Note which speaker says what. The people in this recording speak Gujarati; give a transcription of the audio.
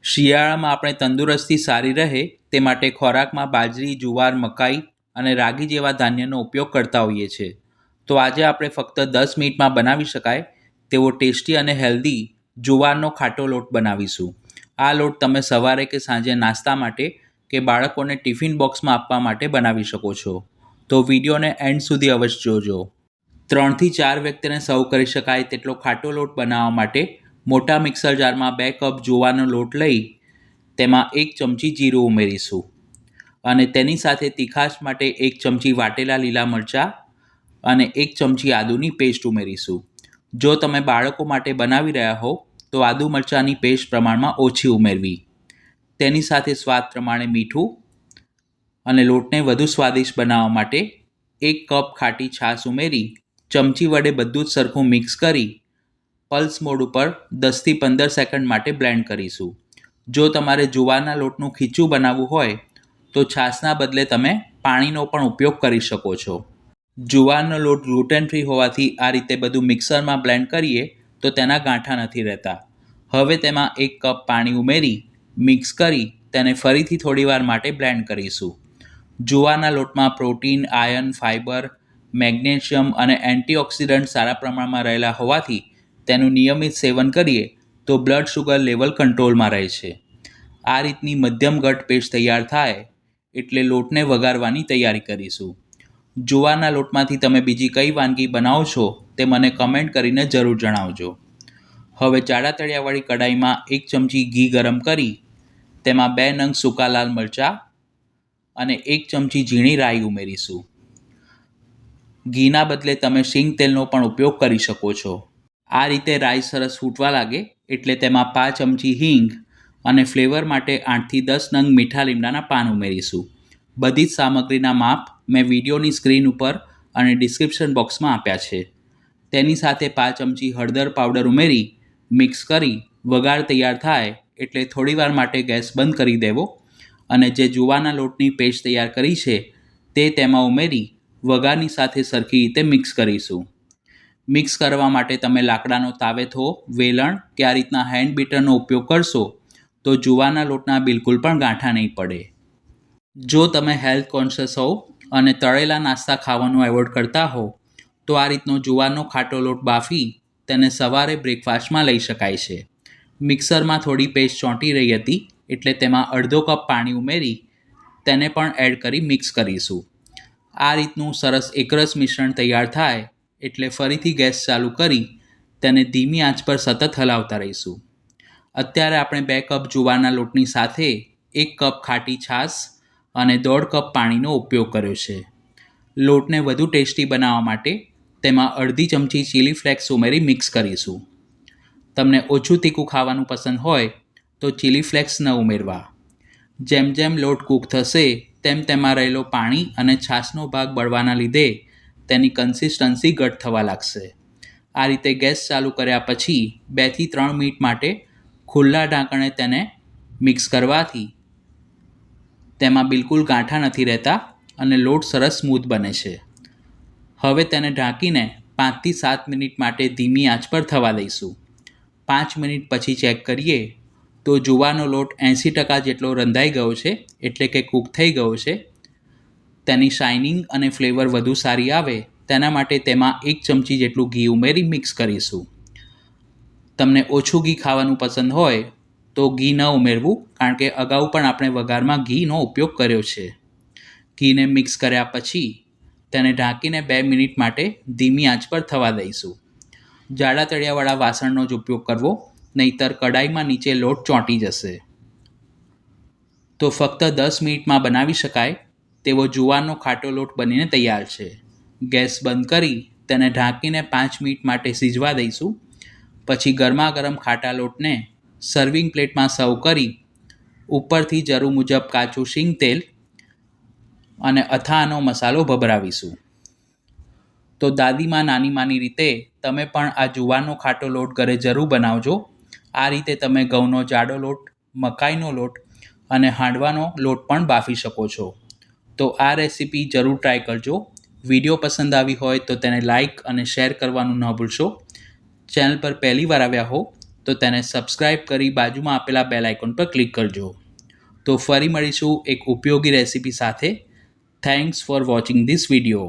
Speaker 1: શિયાળામાં આપણે તંદુરસ્તી સારી રહે તે માટે ખોરાકમાં બાજરી, જુવાર, મકાઈ અને રાગી જેવા ધાન્યનો ઉપયોગ કરતા હોઈએ છીએ. તો આજે આપણે ફક્ત 10 મિનિટમાં બનાવી શકાય તેવો ટેસ્ટી અને હેલ્ધી જુવારનો ખાટો લોટ બનાવીશું. આ લોટ તમે સવારે કે સાંજે નાસ્તા માટે કે બાળકોને ટિફિન બોક્સમાં આપવા માટે બનાવી શકો છો. તો વિડીયોને એન્ડ સુધી અવશ્ય જોજો. 3 થી 4 વ્યક્તિને સર્વ કરી શકાય તેટલો ખાટો લોટ બનાવવા માટે મોટા મિક્સર જારમાં 2 કપ જુવારનો લોટ લઈ તેમાં 1 ચમચી જીરું ઉમેરીશું અને તેની સાથે તીખાશ માટે 1 ચમચી વાટેલા લીલા મરચાં અને 1 ચમચી આદુની પેસ્ટ ઉમેરીશું. જો તમે બાળકો માટે બનાવી રહ્યા હો તો આદુ મરચાંની પેસ્ટ પ્રમાણમાં ઓછી ઉમેરવી. તેની સાથે સ્વાદ પ્રમાણે મીઠું અને લોટને વધુ સ્વાદિષ્ટ બનાવવા માટે 1 કપ ખાટી છાશ ઉમેરી ચમચી વડે બધું જ સરખું મિક્સ કરી પલ્સ મોડ ઉપર 10 થી 15 સેકન્ડ માટે બ્લેન્ડ કરીશું. જો તમારે જુવારના લોટનું ખીચું બનાવવું હોય તો છાશના બદલે તમે પાણીનો પણ ઉપયોગ કરી શકો છો. જુવારનો લોટ ગ્લુટેન ફ્રી હોવાથી આ રીતે બધું મિક્સરમાં બ્લેન્ડ કરીએ તો તેના ગાંઠા નથી રહેતા. હવે તેમાં 1 કપ પાણી ઉમેરી મિક્સ કરી તેને ફરીથી થોડીવાર માટે બ્લેન્ડ કરીશું. જુવારના લોટમાં પ્રોટીન, આયર્ન, ફાઇબર, મેગ્નેશિયમ અને એન્ટીઓક્સિડન્ટ સારા પ્રમાણમાં રહેલા હોવાથી તેનું નિયમિત સેવન કરીએ તો બ્લડ શુગર લેવલ કંટ્રોલમાં રહે છે. આ રીતની મધ્યમ ઘટ પેસ્ટ તૈયાર થાય એટલે લોટને વઘારવાની તૈયારી કરીશું. જુવારના લોટમાંથી તમે બીજી કઈ વાનગી બનાવો છો તે મને કમેન્ટ કરીને જરૂર જણાવજો. હવે જાડા તળિયાવાળી કડાઈમાં 1 ચમચી ઘી ગરમ કરી તેમાં 2 નંગ સૂકા લાલ મરચાં અને 1 ચમચી ઝીણી રાઈ ઉમેરીશું. ઘીના બદલે તમે શીંગ તેલનો પણ ઉપયોગ કરી શકો છો. આ રીતે રાઈ સરસ ફૂટવા લાગે એટલે તેમાં 5 ચમચી હિંગ અને ફ્લેવર માટે 8 થી 10 નંગ મીઠા લીમડાના પાન ઉમેરીશું. બધી જ સામગ્રીના માપ મેં વિડીયોની સ્ક્રીન ઉપર અને ડિસ્ક્રિપ્શન બોક્સમાં આપ્યા છે. તેની સાથે 5 ચમચી હળદર પાવડર ઉમેરી મિક્સ કરી વઘાર તૈયાર થાય એટલે થોડીવાર માટે ગેસ બંધ કરી દેવો અને જે જુવારના લોટની પેસ્ટ તૈયાર કરી છે તે તેમાં ઉમેરી વઘારની સાથે સરખી રીતે મિક્સ કરીશું. મિક્સ કરવા માટે તમે લાકડાનો તાવેથો, વેલણ કે આ રીતના હેન્ડ બીટરનો ઉપયોગ કરશો તો જુવારના લોટના બિલકુલ પણ ગાંઠા નહીં પડે. જો તમે હેલ્થ કોન્શિયસ હો અને તળેલા નાસ્તા ખાવાનું એવોઇડ કરતા હો તો આ રીતનો જુવારનો ખાટો લોટ બાફી તેને સવારે બ્રેકફાસ્ટમાં લઈ શકાય છે. મિક્સરમાં થોડી પેસ્ટ ચોંટી રહી હતી એટલે તેમાં અડધો કપ પાણી ઉમેરી તેને પણ એડ કરી મિક્સ કરીશું. આ રીતનું સરસ એકરસ મિશ્રણ તૈયાર થાય એટલે ફરીથી ગેસ ચાલુ કરી તેને ધીમી આંચ પર સતત હલાવતા રહીશું. અત્યારે આપણે 2 કપ જુવારના લોટની સાથે 1 કપ ખાટી છાશ અને 1.5 કપ પાણીનો ઉપયોગ કર્યો છે. લોટને વધુ ટેસ્ટી બનાવવા માટે તેમાં અડધી ચમચી ચીલી ફ્લેક્સ ઉમેરી મિક્સ કરીશું. તમને ઓછું તીખું ખાવાનું પસંદ હોય તો ચીલી ફ્લેક્સ ન ઉમેરવા. જેમ જેમ લોટ કૂક થશે તેમ તેમાં રહેલો પાણી અને છાશનો ભાગ બળવાના લીધે તેની કન્સિસ્ટન્સી ઘટ થવા લાગશે. આ રીતે ગેસ ચાલુ કર્યા પછી 2 થી 3 મિનિટ માટે ખુલ્લા ઢાંકણે તેને મિક્સ કરવાથી તેમાં બિલકુલ ગાંઠા નથી રહેતા અને લોટ સરસ સ્મૂથ બને છે. હવે તેને ઢાંકીને 5 થી 7 મિનિટ માટે ધીમી આંચ પર થવા દઈશું. 5 મિનિટ પછી ચેક કરીએ તો જુવારનો લોટ 80% જેટલો રંધાઈ ગયો છે એટલે કે કૂક થઈ ગયો છે. તેની શાઇનિંગ અને ફ્લેવર વધુ સારી આવે તેના માટે તેમાં 1 ચમચી જેટલું ઘી ઉમેરી મિક્સ કરીશું. તમને ઓછું ઘી ખાવાનું પસંદ હોય તો ઘી ન ઉમેરવું કારણ કે અગાઉ પણ આપણે વઘારમાં ઘીનો ઉપયોગ કર્યો છે. ઘીને મિક્સ કર્યા પછી તેને ઢાંકીને 2 મિનિટ માટે ધીમી આંચ પર થવા દઈશું. જાડા તળિયાવાળા વાસણનો જ ઉપયોગ કરવો નહીંતર કડાઈમાં નીચે લોટ ચોંટી જશે. તો ફક્ત 10 મિનિટમાં બનાવી શકાય તેવો જુવારનો ખાટો લોટ બનીને તૈયાર છે. ગેસ બંધ કરી તેને ઢાંકીને 5 મિનિટ માટે સિજવા દઈશું. પછી ગરમા ગરમ ખાટા લોટને સર્વિંગ પ્લેટમાં સર્વ કરી ઉપરથી જરૂર મુજબ કાચું શીંગ તેલ અને અથાણાનો મસાલો ભભરાવીશું. તો દાદીમાં નાનીમાની રીતે તમે પણ આ જુવારનો ખાટો લોટ ઘરે જરૂર બનાવજો. આ રીતે તમે ઘઉંનો જાડો લોટ, મકાઈનો લોટ અને હાંડવાનો લોટ પણ બાફી શકો છો. તો આ રેસીપી જરૂર ટ્રાય કરજો. વિડીયો પસંદ આવી હોય તો તેને લાઇક અને શેર કરવાનું ન ભૂલશો. ચેનલ પર પહેલી વાર આવ્યા હો તો તેને સબસ્ક્રાઈબ કરી બાજુમાં આપેલા બેલ આઇકોન પર ક્લિક કરજો. તો ફરી મળીશું એક ઉપયોગી રેસીપી સાથે. Thanks for watching this video.